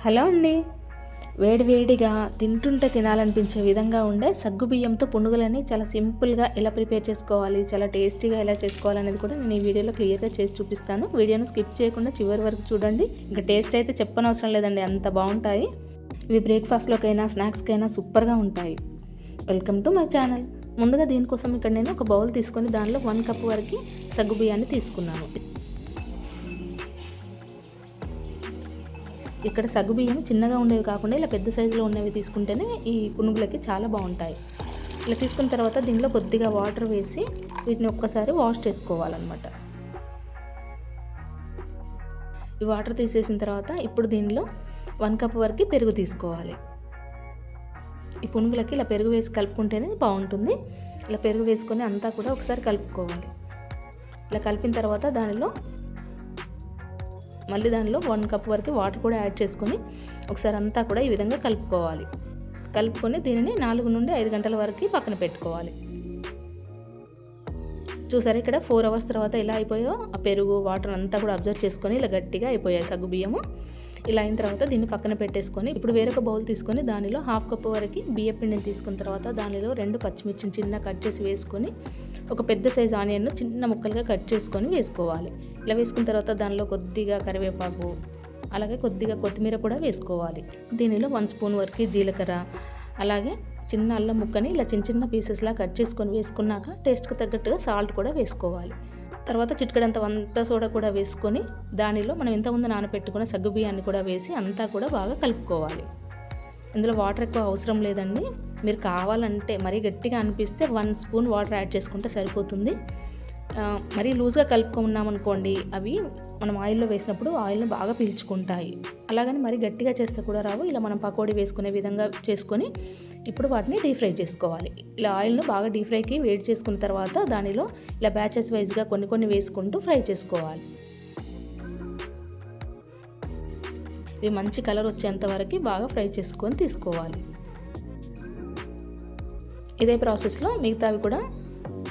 Hello అండి. వేడివేడిగా తింటుంటే తినాలనిపించే విధంగా ఉండే సగ్గుబియ్యంతో పునుగులని చాలా సింపుల్గా ఎలా ప్రిపేర్ చేసుకోవాలి, చాలా టేస్టీగా ఎలా చేసుకోవాలనేది కూడా నేను ఈ వీడియోలో క్లియర్గా చేసి చూపిస్తాను. వీడియోను స్కిప్ చేయకుండా చివరి వరకు చూడండి. ఇంకా టేస్ట్ అయితే చెప్పనవసరం లేదండి, అంత బాగుంటాయి. ఇవి బ్రేక్ఫాస్ట్లోకైనా స్నాక్స్కైనా సూపర్గా ఉంటాయి. Welcome to my channel. ముందుగా దీనికోసం ఇక్కడ నేను ఒక బౌల్ తీసుకొని దానిలో 1 కప్ వరకు సగ్గుబియ్యాన్ని తీసుకున్నాను. ఇక్కడ సగ్గుబియ్యం చిన్నగా ఉండేవి కాకుండా ఇలా పెద్ద సైజులో ఉన్నవి తీసుకుంటేనే ఈ పునుగులకి చాలా బాగుంటాయి. ఇలా తీసుకున్న తర్వాత దీనిలో కొద్దిగా వాటర్ వేసి వీటిని ఒక్కసారి వాష్ చేసుకోవాలన్నమాట. ఈ వాటర్ తీసేసిన తర్వాత ఇప్పుడు దీనిలో 1 కప్ వరకు పెరుగు తీసుకోవాలి. ఈ పునుగులకి ఇలా పెరుగు వేసి కలుపుకుంటేనే బాగుంటుంది. ఇలా పెరుగు వేసుకొని అంతా కూడా ఒకసారి కలుపుకోవాలి. ఇలా కలిపిన తర్వాత దానిలో 1 కప్ వరకు వాటర్ కూడా యాడ్ చేసుకొని ఒకసారి అంతా కూడా ఈ విధంగా కలుపుకోవాలి. కలుపుకొని దీనిని 4 నుండి 5 గంటల వరకు పక్కన పెట్టుకోవాలి. చూసారు ఇక్కడ 4 అవర్స్ తర్వాత ఇలా అయిపోయో ఆ పెరుగు వాటర్ అంతా కూడా అబ్జర్వ్ చేసుకొని ఇలా గట్టిగా అయిపోయాయి సగ్గుబియ్యము. ఇలా అయిన తర్వాత దీన్ని పక్కన పెట్టేసుకొని ఇప్పుడు వేరొక బౌల్ తీసుకొని దానిలో 1/2 కప్ వరకు బియ్యం పిండిని తీసుకున్న తర్వాత దానిలో 2 పచ్చిమిర్చిని చిన్న కట్ చేసి వేసుకొని ఒక పెద్ద సైజు ఆనియన్ను చిన్న ముక్కలుగా కట్ చేసుకొని వేసుకోవాలి. ఇలా వేసుకున్న తర్వాత దానిలో కొద్దిగా కరివేపాకు అలాగే కొద్దిగా కొత్తిమీర కూడా వేసుకోవాలి. దీనిలో 1 స్పూన్ వరకు జీలకర్ర అలాగే చిన్న అల్లం ముక్కని ఇలా చిన్న పీసెస్లా కట్ చేసుకొని వేసుకున్నాక టేస్ట్కి తగ్గట్టుగా సాల్ట్ కూడా వేసుకోవాలి. తర్వాత చిటికెడంత వంట సోడా కూడా వేసుకొని దానిలో మనం ఇంతకుముందు నానబెట్టుకున్న సగ్గుబియ్యాన్ని కూడా వేసి అంతా కూడా బాగా కలుపుకోవాలి. ఇందులో వాటర్ ఎక్కువ అవసరం లేదండి. మీరు కావాలంటే మరీ గట్టిగా అనిపిస్తే 1 స్పూన్ వాటర్ యాడ్ చేసుకుంటే సరిపోతుంది. మరీ లూజ్గా కలుపుకున్నామనుకోండి అవి మనం ఆయిల్లో వేసినప్పుడు ఆయిల్ని బాగా పీల్చుకుంటాయి. అలాగని మరీ గట్టిగా చేస్తే కూడా రావు. ఇలా మనం పకోడీ వేసుకునే విధంగా చేసుకొని ఇప్పుడు వాటిని డీప్ ఫ్రై చేసుకోవాలి. ఇలా ఆయిల్ను బాగా డీప్ ఫ్రైకి వేడి చేసుకున్న తర్వాత దానిలో ఇలా బ్యాచెస్ వైజ్గా కొన్ని వేసుకుంటూ ఫ్రై చేసుకోవాలి. ఇవి మంచి కలర్ వచ్చేంత వరకు బాగా ఫ్రై చేసుకొని తీసుకోవాలి. ఇదే ప్రాసెస్లో మిగతావి కూడా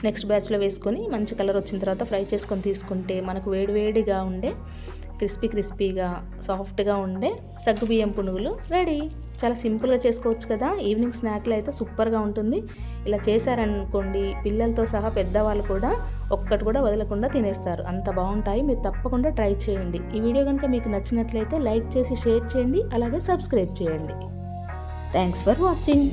నెక్స్ట్ బ్యాచ్లో వేసుకొని మంచి కలర్ వచ్చిన తర్వాత ఫ్రై చేసుకొని తీసుకుంటే మనకు వేడివేడిగా ఉండే క్రిస్పీగా సాఫ్ట్గా ఉండే సగ్గుబియ్యం పునుగులు రెడీ. చాలా సింపుల్గా చేసుకోవచ్చు కదా. ఈవినింగ్ స్నాక్లో అయితే సూపర్గా ఉంటుంది. ఇలా చేశారనుకోండి పిల్లలతో సహా పెద్దవాళ్ళు కూడా ఒక్కటి కూడా వదలకుండా తినేస్తారు. అంత బాగుంటాయి. మీరు తప్పకుండా ట్రై చేయండి. ఈ వీడియో కనుక మీకు నచ్చినట్లయితే లైక్ చేసి షేర్ చేయండి, అలాగే సబ్స్క్రైబ్ చేయండి. Thanks for watching.